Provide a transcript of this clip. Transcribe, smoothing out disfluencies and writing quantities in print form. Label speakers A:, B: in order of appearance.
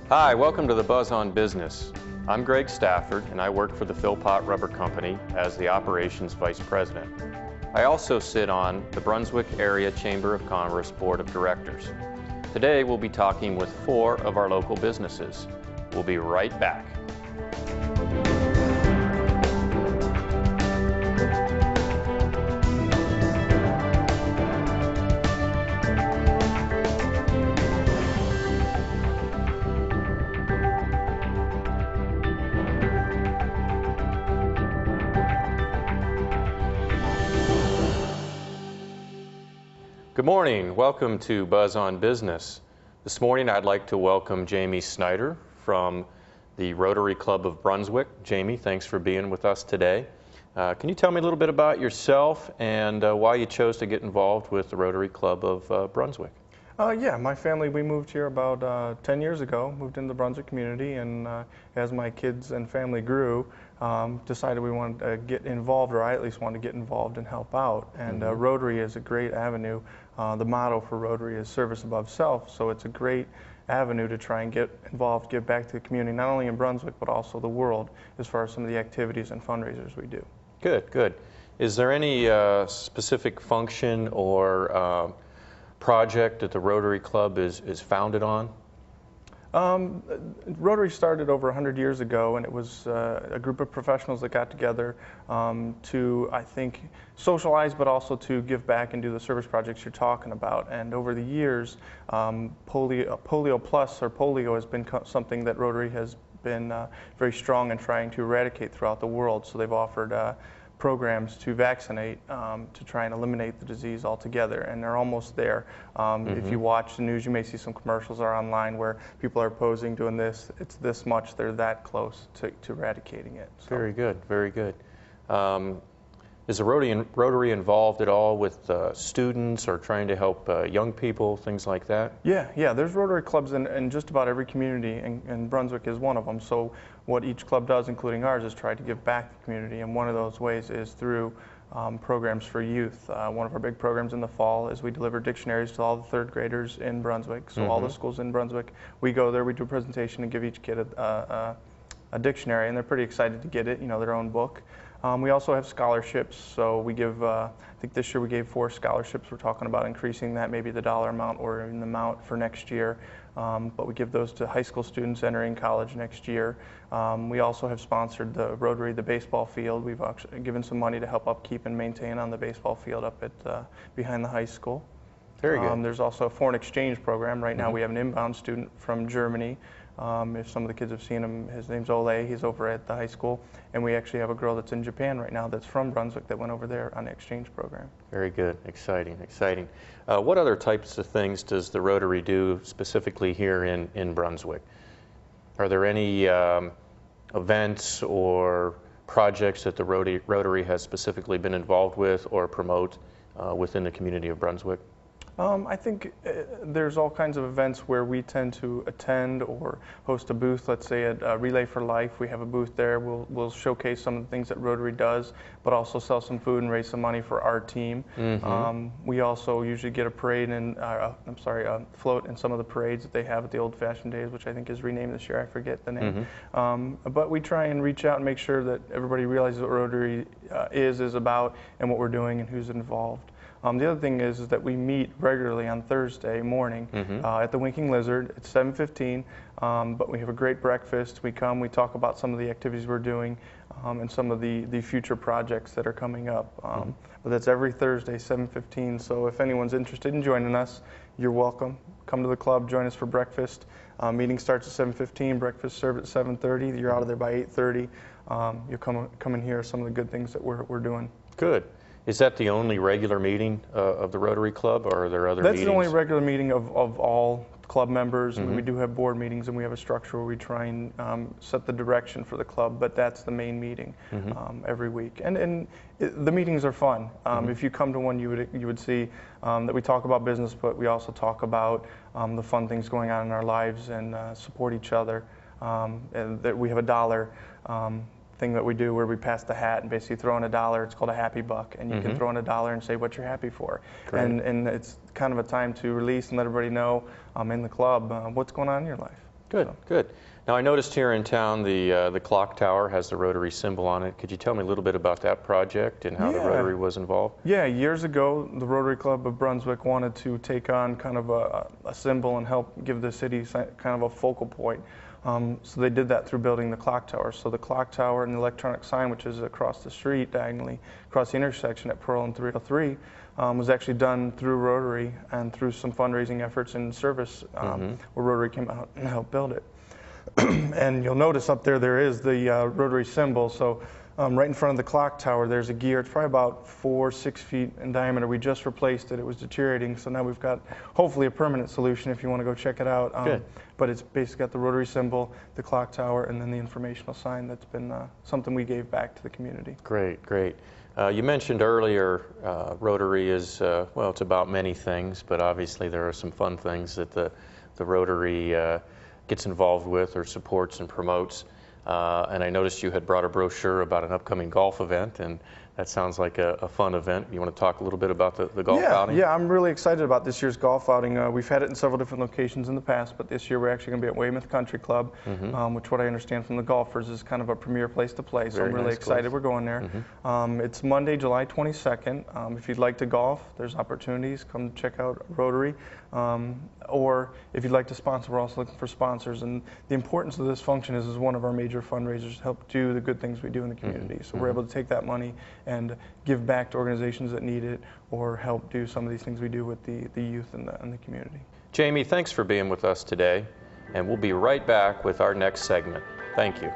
A: Hi, welcome to the Buzz on Business. I'm Greg Stafford and I work for the Philpott Rubber Company as the Operations Vice President. I also sit on the Brunswick Area Chamber of Commerce Board of Directors. Today we'll be talking with 4 of our local businesses. We'll be right back. Good morning. Welcome to Buzz on Business. This morning I'd like to welcome Jamie Snyder from the Rotary Club of Brunswick. Jamie, thanks for being with us today. Can you tell me a little bit about yourself and why you chose to get involved with the Rotary Club of Brunswick?
B: Yeah, my family, we moved here about 10 years ago, moved into the Brunswick community, and as my kids and family grew, decided we wanted to get involved, or I at least wanted to get involved and help out. And Rotary is a great avenue. The motto for Rotary is service above self, so it's a great avenue to try and get involved, give back to the community, not only in Brunswick, but also the world, as far as some of the activities and fundraisers we do.
A: Good, good. Is there any specific function or project that the Rotary Club is founded on?
B: Rotary started over 100 years ago, and it was a group of professionals that got together to, I think, socialize, but also to give back and do the service projects you're talking about. And over the years, Polio Plus, or polio, has been something that Rotary has been very strong in trying to eradicate throughout the world. So they've offered programs to vaccinate to try and eliminate the disease altogether, and they're almost there. If you watch the news, you may see some commercials are online where people are posing doing this. It's this much, they're that close to eradicating it. So.
A: Very good, very good. Is the Rotary involved at all with students or trying to help young people, things like that?
B: Yeah, there's Rotary clubs in just about every community, and Brunswick is one of them. So what each club does, including ours, is try to give back to the community, and one of those ways is through programs for youth. One of our big programs in the fall is we deliver dictionaries to all the 3rd graders in Brunswick, so all the schools in Brunswick. We go there, we do a presentation and give each kid a dictionary, and they're pretty excited to get it, their own book. We also have scholarships, so we give, I think this year we gave 4 scholarships. We're talking about increasing that, maybe the dollar amount or even the amount for next year. But we give those to high school students entering college next year. We also have sponsored the Rotary, the baseball field. We've actually given some money to help upkeep and maintain on the baseball field up at behind the high school.
A: Very good.
B: There's also a foreign exchange program. Right now we have an inbound student from Germany. If some of the kids have seen him, his name's Ole. He's over at the high school. And we actually have a girl that's in Japan right now that's from Brunswick that went over there on the exchange program.
A: Very good. Exciting, exciting. What other types of things does the Rotary do specifically here in Brunswick? Are there any events or projects that the Rotary has specifically been involved with or promote within the community of Brunswick?
B: I think there's all kinds of events where we tend to attend or host a booth. Let's say at Relay for Life, we have a booth there. We'll showcase some of the things that Rotary does, but also sell some food and raise some money for our team. We also usually get a parade and, a float in some of the parades that they have at the Old Fashioned Days, which I think is renamed this year. I forget the name. But we try and reach out and make sure that everybody realizes what Rotary is about and what we're doing and who's involved. The other thing is that we meet regularly on Thursday morning at the Winking Lizard. It's 7:15, but we have a great breakfast. We come, we talk about some of the activities we're doing and some of the future projects that are coming up. But that's every Thursday, 7:15. So if anyone's interested in joining us, you're welcome. Come to the club, join us for breakfast. Meeting starts at 7:15, breakfast served at 7:30. You're out of there by 8:30. You'll come and hear some of the good things that we're doing.
A: Good. Is that the only regular meeting of the Rotary Club, or are there other meetings?
B: That's the only regular meeting of all club members. We do have board meetings, and we have a structure where we try and set the direction for the club, but that's the main meeting every week. And the meetings are fun. If you come to one, you would see that we talk about business, but we also talk about the fun things going on in our lives and support each other. And that we have a dollar thing that we do where we pass the hat and basically throw in $1. It's called a happy buck, and you can throw in $1 and say what you're happy for. And it's kind of a time to release and let everybody know in the club what's going on in your life.
A: Good,
B: So.
A: good. Now I noticed here in town the clock tower has the Rotary symbol on it. Could you tell me a little bit about that project and how the
B: Yeah.
A: Rotary was involved?
B: Yeah, years ago, the Rotary Club of Brunswick wanted to take on kind of a symbol and help give the city kind of a focal point. So they did that through building the clock tower. So the clock tower and the electronic sign, which is across the street diagonally, across the intersection at Pearl and 303, was actually done through Rotary and through some fundraising efforts and service where Rotary came out and helped build it. And you'll notice up there is the Rotary symbol. So right in front of the clock tower, there's a gear. It's probably about 6 feet in diameter. We just replaced it. It was deteriorating. So now we've got hopefully a permanent solution if you want to go check it out.
A: Good.
B: But it's basically got the Rotary symbol, the clock tower, and then the informational sign that's been something we gave back to the community.
A: Great, great. You mentioned earlier Rotary is, well, it's about many things, but obviously there are some fun things that the Rotary gets involved with or supports and promotes. And I noticed you had brought a brochure about an upcoming golf event, and that sounds like a fun event. You want to talk a little bit about the golf outing?
B: Yeah, I'm really excited about this year's golf outing. We've had it in several different locations in the past, but this year we're actually going to be at Weymouth Country Club, which what I understand from the golfers is kind of a premier place to play. So
A: Very
B: I'm really
A: nice
B: excited
A: place.
B: we're going there. It's Monday, July 22nd. If you'd like to golf, there's opportunities. Come check out Rotary. Or if you'd like to sponsor, we're also looking for sponsors. And the importance of this function is one of our major fundraisers to help do the good things we do in the community. So we're able to take that money and give back to organizations that need it or help do some of these things we do with the youth and the community.
A: Jamie, thanks for being with us today, and we'll be right back with our next segment. Thank you.